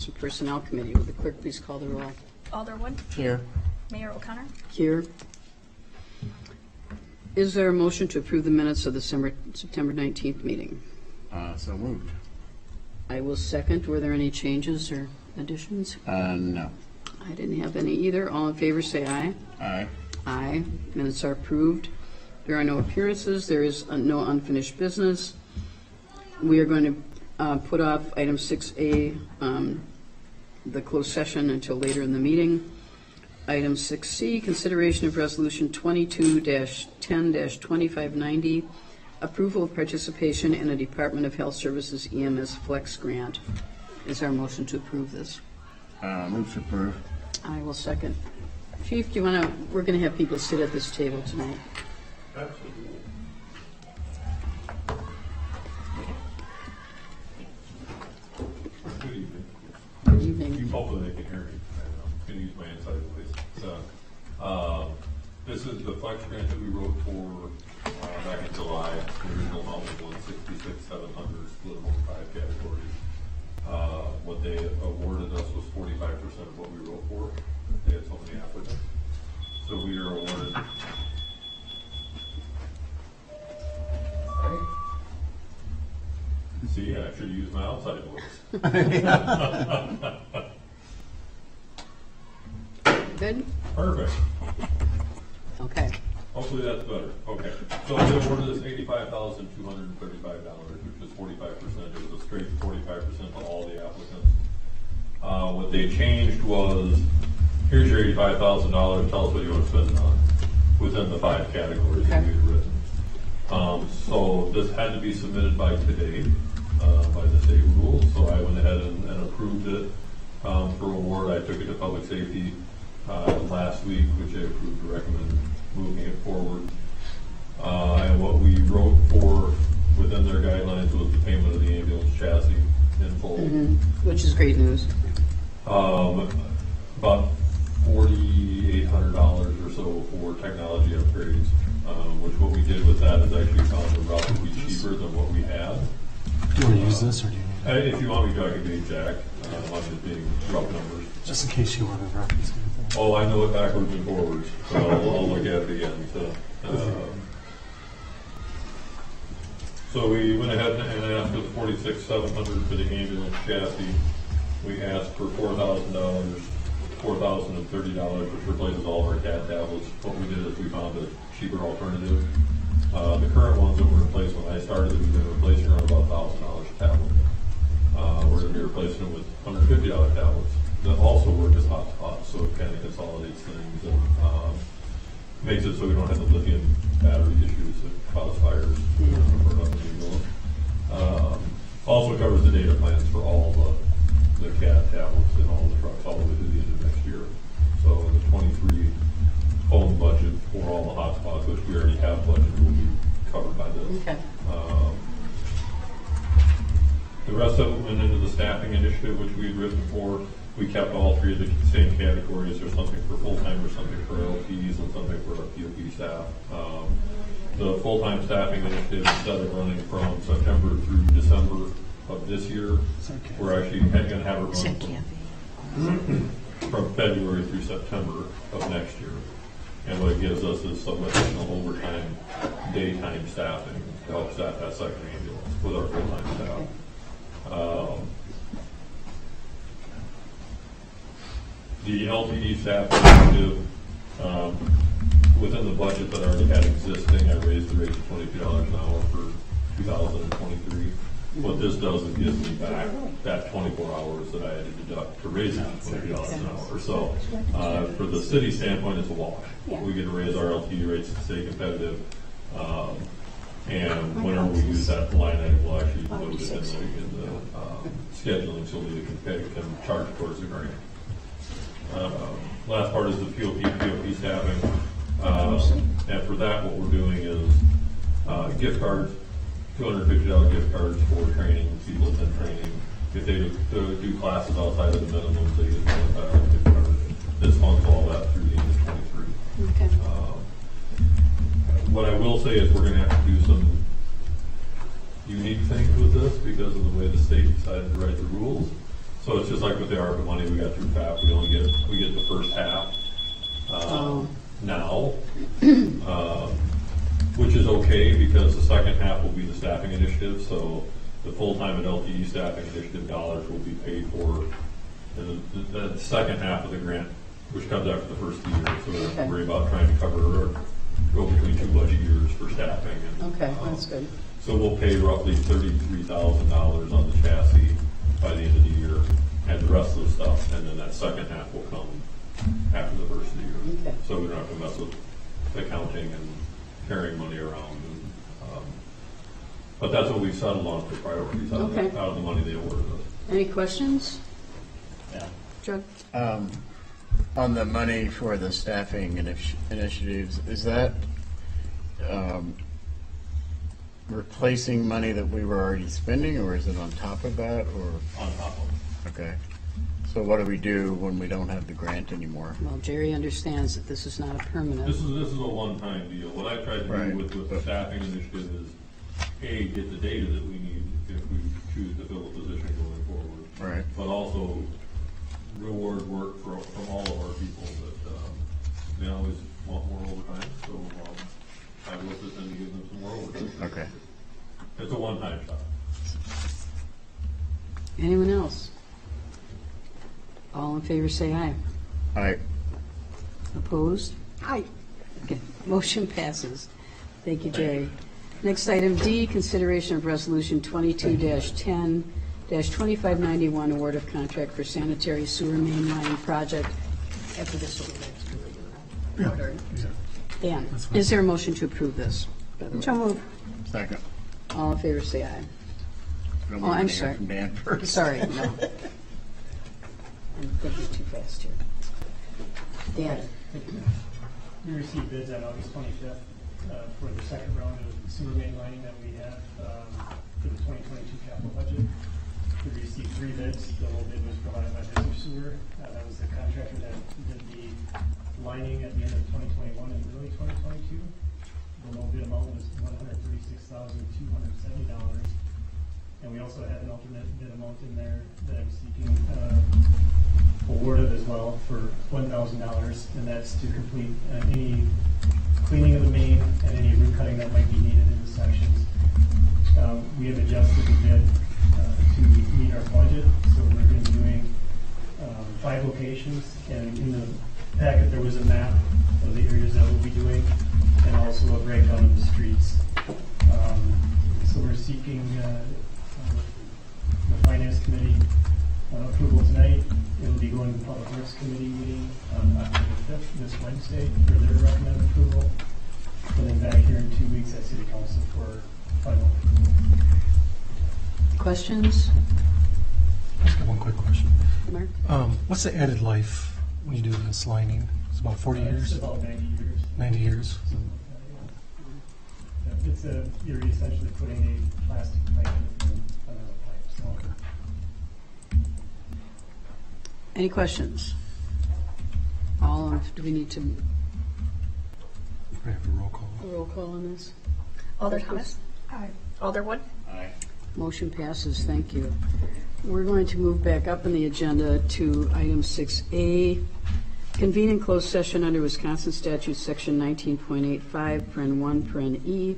and Personnel Committee. Will the clerk please call the roll? Alderwood. Here. Mayor O'Connor. Here. Is there a motion to approve the minutes of the September 19th meeting? So moved. I will second. Were there any changes or additions? No. I didn't have any either. All in favor say aye. Aye. Aye. Minutes are approved. There are no appearances. There is no unfinished business. We are going to put off item 6A, the closed session, until later in the meeting. Item 6C, consideration of resolution 22-10-2590, approval of participation in a Department of Health Services EMS Flex grant. Is there a motion to approve this? Move to approve. I will second. Chief, do you want to, we're going to have people sit at this table tonight. Absolutely. Good evening. Good evening. Hopefully they can hear me. I'm going to use my inside voice. So, this is the Flex grant that we wrote for back in July. The original amount was $166,700, split among 5 categories. What they awarded us was 45% of what we wrote for. They had so many applicants. So we are awarded. See, I should use my outside voice. Good? Perfect. Okay. Hopefully that's better. Okay. So they awarded us $85,235, which is 45%. It was a straight 45% to all the applicants. What they changed was, here's your $85,000. Tell us what you want to spend it on within the 5 categories that we had written. So this had to be submitted by today, by the state rules. So I went ahead and approved it for award. I took it to public safety last week, which I approved to recommend moving it forward. And what we wrote for within their guidelines was the payment of the ambulance chassis in full. Which is great news. About $4,800 or so for technology upgrades, which what we did with that is actually found a relatively cheaper than what we had. Do you want to use this, or do you need it? If you want me to, I can be exact. I'm just being rough numbers. Just in case you want to reference anything. Oh, I know it backwards and forwards, so I'll look at it again. So we went ahead and asked for the $46,700 for the ambulance chassis. We asked for $4,030, which replaces all of our CAD tablets. What we did is we found a cheaper alternative. The current ones that were in place when I started, we've been replacing around about $1,000 a tablet. We're going to be replacing them with $150 tablets that also work as hotspots, so it kind of consolidates things and makes it so we don't have the lithium battery issues that cause fires. Also covers the data plans for all the CAD tablets and all the trucks all the way to the end of next year. So the 23 home budget for all the hotspots, which we already have budgeted, will be covered by this. Okay. The rest of it went into the staffing initiative, which we had written for. We kept all 3 of the same categories. There's something for full-timers, something for LPs, and something for our POP staff. The full-time staffing initiative, instead of running from September through December of this year, we're actually going to have it run from February through September of next year. And what it gives us is some additional overtime, daytime staffing to help staff that second ambulance with our full-time staff. The LTE staff initiative, within the budget that I already had existing, I raised the rate to $22 an hour for 2023. What this does is gives me back that 24 hours that I had to deduct to raise it to $20 an hour. So for the city standpoint, it's a wash. We get to raise our LTE rates to stay competitive. And whenever we use that line item, we'll actually load it in the scheduling so we can charge towards the grant. Last part is the POP staffing. And for that, what we're doing is gift cards, $250 gift cards for training, people attend training. If they do classes outside of the minimums, they get $25 gift cards. This funds all that through the end of 23. Okay. What I will say is we're going to have to do some unique things with this because of the way the state decided to write the rules. So it's just like with the ARPA money we got through FAP, we get the first half now, which is okay because the second half will be the staffing initiative. So the full-time and LTE staffing initiative dollars will be paid for in the second half of the grant, which comes after the first year. So we don't have to worry about trying to cover or go between 2 budget years for staffing. And, Okay, that's good. so we'll pay roughly $33,000 on the chassis by the end of the year, and the rest of the stuff, and then that second half will come after the first of the year. Okay. So we don't have to mess with accounting and carrying money around. And, but that's what we settled on for priorities out of the money they awarded us. Any questions? Yeah. Chuck? On the money for the staffing initiatives, is that replacing money that we were already spending, or is it on top of that, or? On top of Okay. So what do we do when we don't have the grant anymore? Well, Jerry understands that this is not a permanent. This is a one-time deal. What I tried to Right. do with the staffing initiative is, A, get the data that we need if we choose to fill a position going forward. Right. But also reward work from all of our people that they always want more overtime. So I looked at them to give them some more overtime. Okay. It's a one-time shot. Anyone else? All in favor, say aye. All right. Opposed? Aye. Okay, motion passes. Thank you, Jerry. Next item D, consideration of resolution 22-10-2591, award of contract for sanitary sewer mainline project. After this, we'll go back to the regular order. Dan, is there a motion to approve this? So moved. Second. All in favor, say aye. Don't Oh, want I'm to hear sorry. from Dan first. Sorry, no. I'm thinking too fast here. Dan? We received bids on August 25th for the second round of sewer main lining that we have for the 2022 capital budget. We received 3 bids. The low bid was provided by Business Sewer. That was the contractor that did the lining at the end of 2021 and early 2022. The low bid amount was $136,270. And we also had an alternate bid amount in there that I'm seeking award of as well for $1,000, and that's to complete any cleaning of the main and any root cutting that might be needed in the sections. We have adjusted the bid to meet our budget, so we're going to be doing 5 locations, and in the packet there was a map of the areas that we'll be doing, and also a breakdown of the streets. So we're seeking the Finance Committee approval tonight. It'll be going to the Public Works Committee meeting on October 5th, this Wednesday, for their recommended approval. And then back here in 2 weeks at City Council for final. Questions? Just got one quick question. Mark? What's the added life when you do this lining? It's about 40 It's years? about 90 years. 90 years? It's you're essentially putting a plastic pipe in another pipe. So. Any questions? Do we need to We have a roll call. a roll call on this? Alder Thomas. Aye. Alder Wood. Aye. Motion passes, thank you. We're going to move back up in the agenda to item 6A, convene in closed session under Wisconsin statute section 19.85, paren 1, paren E,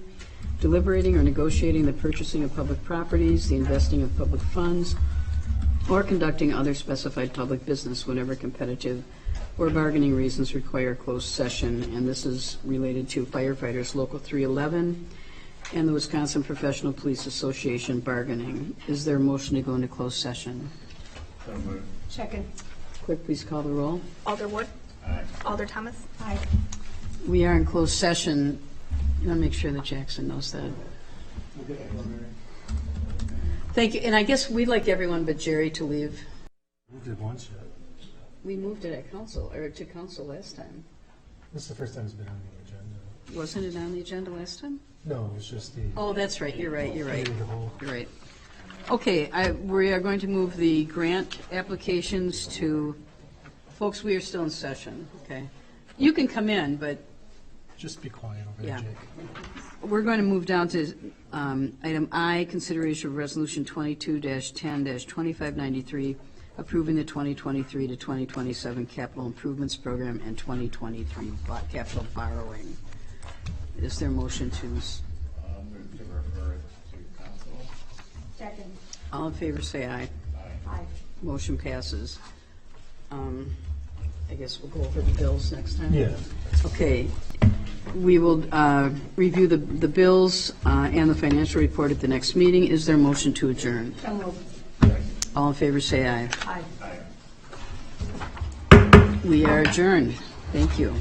deliberating or negotiating the purchasing of public properties, the investing of public funds, or conducting other specified public business whenever competitive or bargaining reasons require closed session. And this is related to firefighters local 311 and the Wisconsin Professional Police Association bargaining. Is there a motion to go into closed session? So moved. Second. Clerk, please call the roll. Alder Wood. Aye. Alder Thomas. Aye. We are in closed session. You want to make sure that Jackson knows that. Thank you. And I guess we'd like everyone but Jerry to leave. Moved it once yet. We moved it at council, or to council last time. This is the first time it's been on the agenda. Wasn't it on the agenda last time? No, it's just the. Oh, that's right. You're right. You're right. The whole- You're right. Okay, we are going to move the grant applications to, folks, we are still in session, okay? You can come in, but Just be quiet over there, Yeah. Jake. we're going to move down to item I, consideration of resolution 22-10-2593, approving the 2023 to 2027 capital improvements program and 2023 capital borrowing. Is there a motion to, Move to refer it to council. Second. all in favor, say aye. Aye. Motion passes. I guess we'll go over the bills next time? Yeah. Okay. We will review the bills and the financial report at the next meeting. Is there a motion to adjourn? So moved. All in favor, say aye. Aye. We are adjourned. Thank you.